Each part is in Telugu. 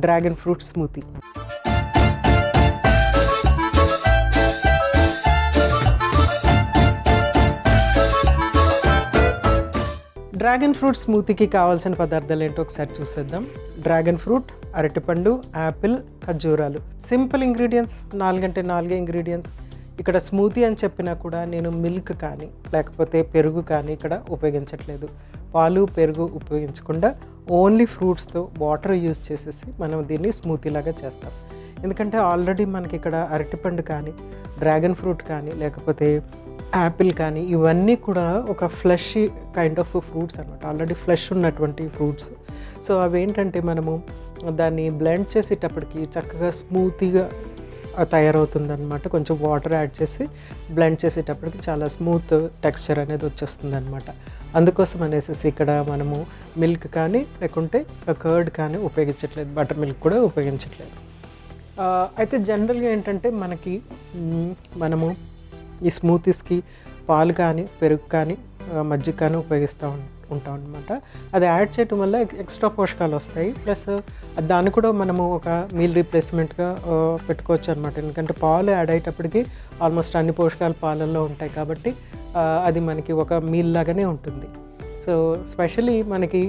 Dragon fruit smoothie. Dragon fruit స్మూతీకి కావాల్సిన పదార్థాలు ఏంటో ఒకసారి చూసేద్దాం. డ్రాగన్ ఫ్రూట్, అరటిపండు, యాపిల్, ఖర్జూరాలు. సింపుల్ ఇంగ్రీడియంట్స్, 4 అంటే 4 ఇంగ్రీడియంట్స్. ఇక్కడ స్మూతీ అని చెప్పినా కూడా నేను మిల్క్ కానీ లేకపోతే పెరుగు కానీ ఇక్కడ ఉపయోగించట్లేదు. పాలు పెరుగు ఉపయోగించకుండా ఓన్లీ ఫ్రూట్స్తో వాటర్ యూజ్ చేసేసి మనం దీన్ని స్మూతీ లాగా చేస్తాం. ఎందుకంటే ఆల్రెడీ మనకి ఇక్కడ అరటిపండు కానీ డ్రాగన్ ఫ్రూట్ కానీ లేకపోతే యాపిల్ కానీ ఇవన్నీ కూడా ఒక ఫ్లెష్ కైండ్ ఆఫ్ ఫ్రూట్స్ అనమాట, ఆల్రెడీ ఫ్లెష్ ఉన్నటువంటి ఫ్రూట్స్. సో అవి ఏంటంటే మనము దాన్ని బ్లెండ్ చేసేటప్పటికి చక్కగా స్మూతీగా తయారవుతుంది అనమాట. కొంచెం వాటర్ యాడ్ చేసి బ్లెండ్ చేసేటప్పటికి చాలా స్మూత్ టెక్స్చర్ అనేది వచ్చేస్తుంది అనమాట. అందుకోసం అనేసి ఇక్కడ మనము మిల్క్ కానీ లేకుంటే కర్డ్ కానీ ఉపయోగించట్లేదు, బటర్ మిల్క్ కూడా ఉపయోగించట్లేదు. అయితే జనరల్గా ఏంటంటే మనము ఈ స్మూతీస్కి పాలు కానీ పెరుగు కానీ మజ్జిగ కానీ ఉపయోగిస్తూ ఉంటాం అనమాట. అది యాడ్ చేయటం వల్ల ఎక్స్ట్రా పోషకాలు వస్తాయి. ప్లస్ దాన్ని కూడా మనము ఒక మీల్ రీప్లేస్మెంట్గా పెట్టుకోవచ్చు అనమాట. ఎందుకంటే పాలు యాడ్ అయ్యేటప్పటికి ఆల్మోస్ట్ అన్ని పోషకాలు పాలల్లో ఉంటాయి కాబట్టి అది మనకి ఒక మీల్ లాగానే ఉంటుంది. సో స్పెషలీ మనకి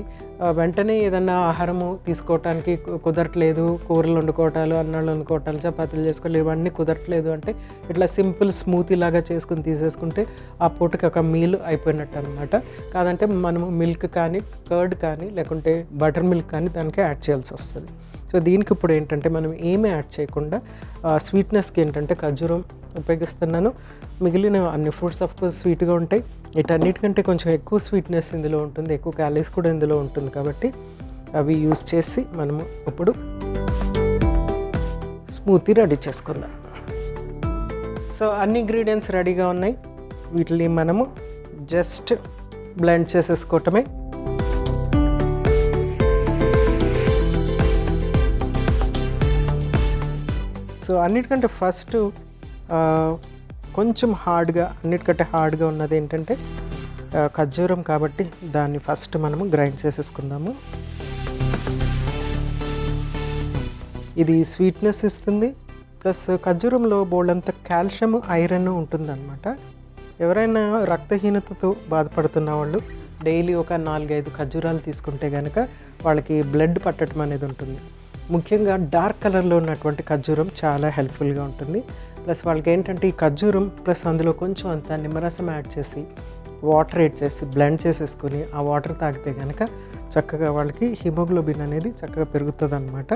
వెంటనే ఏదన్నా ఆహారము తీసుకోవటానికి కుదరట్లేదు, కూరలు వండుకోవటాలు, అన్నాళ్ళు వండుకోవటాలు, చపాతీలు చేసుకోవాలి, ఇవన్నీ కుదరట్లేదు అంటే ఇట్లా సింపుల్ స్మూతీ లాగా చేసుకుని తీసేసుకుంటే ఆ పూటకి ఒక మీల్ అయిపోయినట్టు అనమాట. కాదంటే మనము మిల్క్ కానీ కర్డ్ కానీ లేకుంటే బటర్ మిల్క్ కానీ దానికి యాడ్ చేయాల్సి వస్తుంది. సో దీనికి ఇప్పుడు ఏంటంటే మనం ఏమీ యాడ్ చేయకుండా స్వీట్నెస్కి ఏంటంటే ఖర్జూరం ఉపయోగిస్తున్నాను. మిగిలిన అన్ని ఫ్రూట్స్ ఆఫ్ కోర్స్ స్వీట్గా ఉంటాయి. వీటన్నిటికంటే కొంచెం ఎక్కువ స్వీట్నెస్ ఇందులో ఉంటుంది, ఎక్కువ క్యాలరీస్ కూడా ఇందులో ఉంటుంది కాబట్టి అవి యూజ్ చేసి మనము ఇప్పుడు స్మూతీ రెడీ చేసుకుందాం. సో అన్ని ఇంగ్రీడియంట్స్ రెడీగా ఉన్నాయి. వీటిని మనము జస్ట్ బ్లెండ్ చేసేసుకోవటమే. సో అన్నిటికంటే ఫస్ట్ కొంచెం అన్నిటికంటే హార్డ్గా ఉన్నది ఏంటంటే ఖర్జూరం కాబట్టి దాన్ని ఫస్ట్ మనము గ్రైండ్ చేసేసుకుందాము. ఇది స్వీట్నెస్ ఇస్తుంది, ప్లస్ ఖర్జూరంలో బోల్డంత కాల్షియం ఐరన్ ఉంటుందన్నమాట. ఎవరైనా రక్తహీనతతో బాధపడుతున్న వాళ్ళు డైలీ ఒక 4-5 ఖర్జూరాలు తీసుకుంటే కనుక వాళ్ళకి బ్లడ్ పట్టడం అనేది ఉంటుంది. ముఖ్యంగా డార్క్ కలర్లో ఉన్నటువంటి ఖర్జూరం చాలా హెల్ప్ఫుల్గా ఉంటుంది. ప్లస్ వాళ్ళకి ఏంటంటే ఈ ఖర్జూరం ప్లస్ అందులో కొంచెం అంత నిమ్మరసం యాడ్ చేసి వాటర్ యాడ్ చేసి బ్లెండ్ చేసేసుకొని ఆ వాటర్ తాగితే కనుక చక్కగా వాళ్ళకి హిమోగ్లోబిన్ అనేది చక్కగా పెరుగుతుంది అనమాట.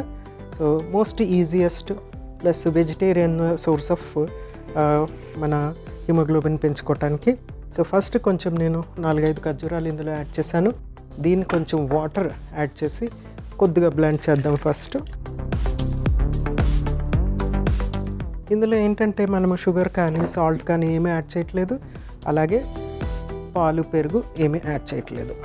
So most easiest plus vegetarian source of మన హిమోగ్లోబిన్ పెంచుకోవటానికి. సో ఫస్ట్ కొంచెం నేను 4-5 ఖర్జూరాలు ఇందులో యాడ్ చేశాను. దీన్ని కొంచెం వాటర్ యాడ్ చేసి కొద్దిగా బ్లెండ్ చేద్దాం ఫస్ట్. ఇందులో ఏంటంటే మనము షుగర్ కానీ సాల్ట్ కానీ ఏమీ యాడ్ చేయట్లేదు, అలాగే పాలు పెరుగు ఏమీ యాడ్ చేయట్లేదు.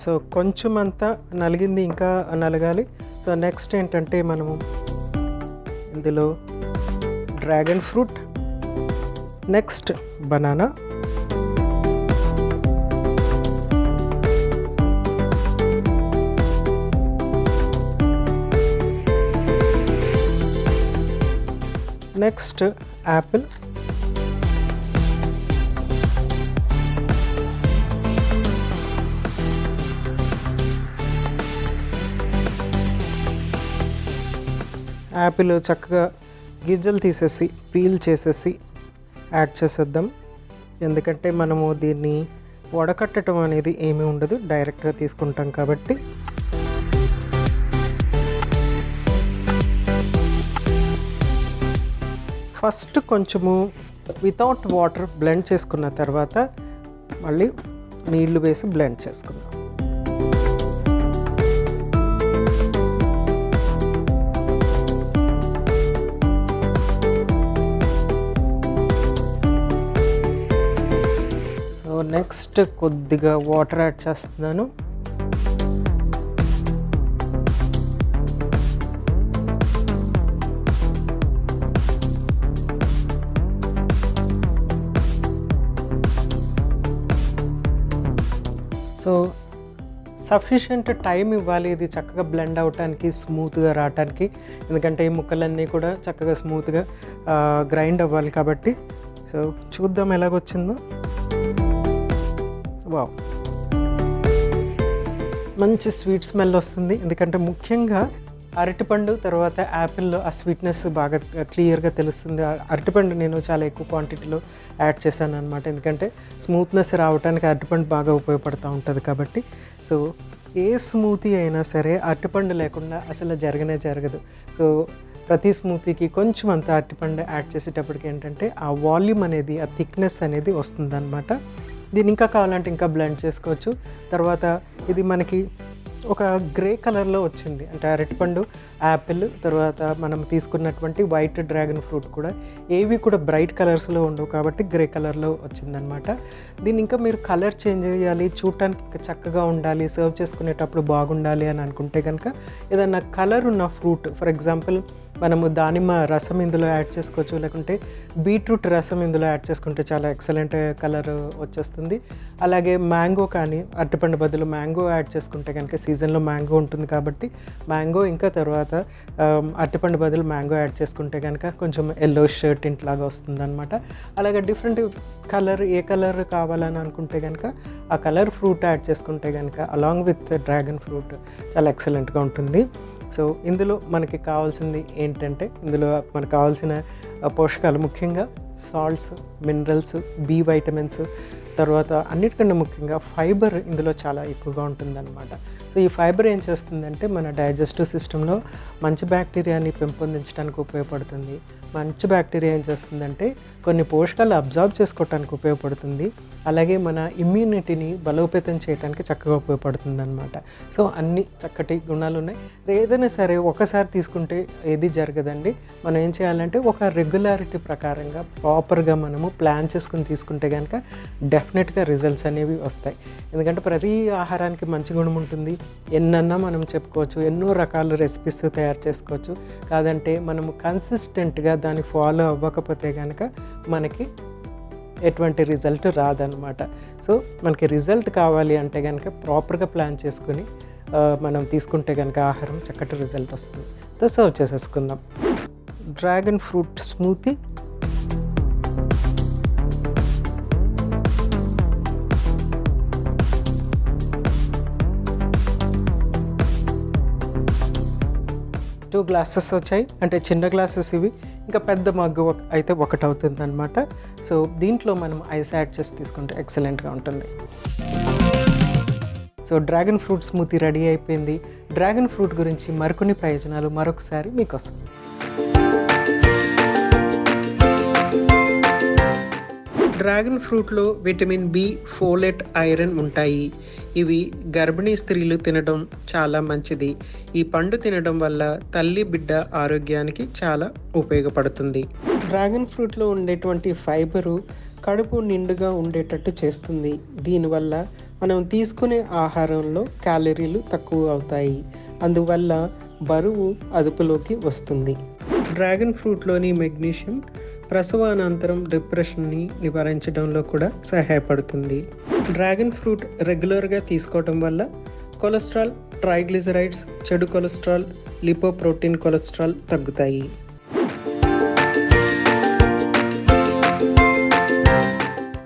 సో కొంచెం అంతా నలిగింది, ఇంకా నలగాలి. సో నెక్స్ట్ ఏంటంటే మనము ఇందులో dragon fruit, next banana, next Apple, Apple చక్కగా గింజలు తీసేసి పీల్ చేసేసి యాడ్ చేసేద్దాం. ఎందుకంటే మనము దీన్ని వడకట్టడం అనేది ఏమీ ఉండదు, డైరెక్ట్గా తీసుకుంటాం కాబట్టి. ఫస్ట్ కొంచెము వితౌట్ వాటర్ బ్లెండ్ చేసుకున్న తర్వాత మళ్ళీ నీళ్లు వేసి బ్లెండ్ చేసుకుందాం. నెక్స్ట్ కొద్దిగా వాటర్ యాడ్ చేస్తున్నాను. సో సఫిషియంట్ టైం ఇవ్వాలి ఇది చక్కగా బ్లెండ్ అవటానికి, స్మూత్గా రావటానికి. ఎందుకంటే ఈ ముక్కలన్నీ కూడా చక్కగా స్మూత్గా గ్రైండ్ అవ్వాలి కాబట్టి. సో చూద్దాం ఎలాగొచ్చిందో. వావ్, మంచి స్వీట్ స్మెల్ వస్తుంది. ఎందుకంటే ముఖ్యంగా అరటిపండు తర్వాత యాపిల్లో ఆ స్వీట్నెస్ బాగా క్లియర్గా తెలుస్తుంది. అరటిపండు నేను చాలా ఎక్కువ క్వాంటిటీలో యాడ్ చేశాను అనమాట. ఎందుకంటే స్మూత్నెస్ రావడానికి అరటిపండు బాగా ఉపయోగపడుతూ ఉంటుంది కాబట్టి. సో ఏ స్మూతీ అయినా సరే అరటిపండు లేకుండా అసలు జరగదు. సో ప్రతి స్మూతీకి కొంచెం అంత అరటిపండు యాడ్ చేసేటప్పటికి ఏంటంటే ఆ వాల్యూమ్ అనేది, ఆ థిక్నెస్ అనేది వస్తుందన్నమాట. దీన్ని ఇంకా కావాలంటే ఇంకా బ్లెండ్ చేసుకోవచ్చు. తర్వాత ఇది మనకి ఒక గ్రే కలర్లో వచ్చింది. అంటే అరటిపండు, యాపిల్, తర్వాత మనం తీసుకున్నటువంటి వైట్ డ్రాగన్ ఫ్రూట్ కూడా ఏవి కూడా బ్రైట్ కలర్స్లో ఉండవు కాబట్టి గ్రే కలర్లో వచ్చిందనమాట. దీన్ని ఇంకా మీరు కలర్ చేంజ్ చేయాలి, చూడటానికి ఇంకా చక్కగా ఉండాలి, సర్వ్ చేసుకునేటప్పుడు బాగుండాలి అని అనుకుంటే కనుక ఏదన్నా కలర్ ఉన్న ఫ్రూట్, ఫర్ ఎగ్జాంపుల్ మనము దానిమ్మ రసం ఇందులో యాడ్ చేసుకోవచ్చు, లేకుంటే బీట్రూట్ రసం ఇందులో యాడ్ చేసుకుంటే చాలా ఎక్సలెంట్ కలర్ వచ్చేస్తుంది. అలాగే మ్యాంగో కానీ, అరటిపండు బదులు మ్యాంగో యాడ్ చేసుకుంటే కనుక సీజన్లో మ్యాంగో ఉంటుంది కాబట్టి మ్యాంగో, ఇంకా తర్వాత అరటిపండు బదులు మ్యాంగో యాడ్ చేసుకుంటే కనుక కొంచెం ఎల్లో షర్ట్ ఇంట్లాగా వస్తుంది అనమాట. అలాగే డిఫరెంట్ కలర్, ఏ కలర్ కావాలని అనుకుంటే కనుక ఆ కలర్ ఫ్రూట్ యాడ్ చేసుకుంటే కనుక అలాంగ్ విత్ డ్రాగన్ ఫ్రూట్ చాలా ఎక్సలెంట్గా ఉంటుంది. సో ఇందులో మనకి కావాల్సింది ఏంటంటే, ఇందులో మనకు కావాల్సిన పోషకాలు ముఖ్యంగా సాల్ట్స్, మినరల్స్, బి వైటమిన్స్, తర్వాత అన్నిటికన్నా ముఖ్యంగా ఫైబర్ ఇందులో చాలా ఎక్కువగా ఉంటుందన్నమాట. సో ఈ ఫైబర్ ఏం చేస్తుందంటే మన డైజెస్టివ్ సిస్టంలో మంచి బ్యాక్టీరియాని పెంపొందించడానికి ఉపయోగపడుతుంది. మంచి బ్యాక్టీరియా ఏం చేస్తుందంటే కొన్ని పోషకాలు అబ్జార్బ్ చేసుకోవడానికి ఉపయోగపడుతుంది. అలాగే మన ఇమ్యూనిటీని బలోపేతం చేయడానికి చక్కగా ఉపయోగపడుతుంది అనమాట. సో అన్ని చక్కటి గుణాలు ఉన్నాయి. ఏదైనా సరే ఒకసారి తీసుకుంటే ఏది జరగదండి. మనం ఏం చేయాలంటే ఒక రెగ్యులారిటీ ప్రకారంగా ప్రాపర్గా మనము ప్లాన్ చేసుకుని తీసుకుంటే కనుక డెఫినెట్గా రిజల్ట్స్ అనేవి వస్తాయి. ఎందుకంటే ప్రతి ఆహారానికి మంచి గుణం ఉంటుంది. ఎన్నన్నా మనం చెప్పుకోవచ్చు, ఎన్నో రకాల రెసిపీస్ తయారు చేసుకోవచ్చు. కాదంటే మనము కన్సిస్టెంట్గా దాన్ని ఫాలో అవ్వకపోతే కనుక మనకి ఎటువంటి రిజల్ట్ రాదనమాట. సో మనకి రిజల్ట్ కావాలి అంటే కనుక ప్రాపర్గా ప్లాన్ చేసుకుని మనం తీసుకుంటే కనుక ఆహారం చక్కటి రిజల్ట్ వస్తుంది. సో సర్వ్ చేసేసుకుందాం. Dragon fruit smoothie. Two glasses వచ్చాయి, అంటే చిన్న గ్లాసెస్ ఇవి. ఇంకా పెద్ద మగ్గు అయితే ఒకటి అవుతుంది అనమాట. సో దీంట్లో మనం ఐస్ యాడ్ చేసి తీసుకుంటే ఎక్సలెంట్గా ఉంటుంది. So dragon fruit smoothie ready అయిపోయింది. డ్రాగన్ ఫ్రూట్ గురించి మరికొన్ని ప్రయోజనాలు మరొకసారి మీకోసం. డ్రాగన్ ఫ్రూట్లో విటమిన్ బి, ఫోలేట్, ఐరన్ ఉంటాయి. ఇవి గర్భిణీ స్త్రీలు తినడం చాలా మంచిది. ఈ పండు తినడం వల్ల తల్లి బిడ్డ ఆరోగ్యానికి చాలా ఉపయోగపడుతుంది. డ్రాగన్ ఫ్రూట్లో ఉండేటువంటి ఫైబరు కడుపు నిండుగా ఉండేటట్టు చేస్తుంది. దీనివల్ల మనం తీసుకునే ఆహారంలో క్యాలరీలు తక్కువ అవుతాయి. అందువల్ల బరువు అదుపులోకి వస్తుంది. డ్రాగన్ ఫ్రూట్లోని మెగ్నీషియం ప్రసవానంతరం డిప్రెషన్ని నివారించడంలో కూడా సహాయపడుతుంది. డ్రాగన్ ఫ్రూట్ రెగ్యులర్గా తీసుకోవడం వల్ల కొలెస్ట్రాల్, ట్రైగ్లిజరైడ్స్, చెడు కొలెస్ట్రాల్, లిపోప్రోటీన్ కొలెస్ట్రాల్ తగ్గుతాయి.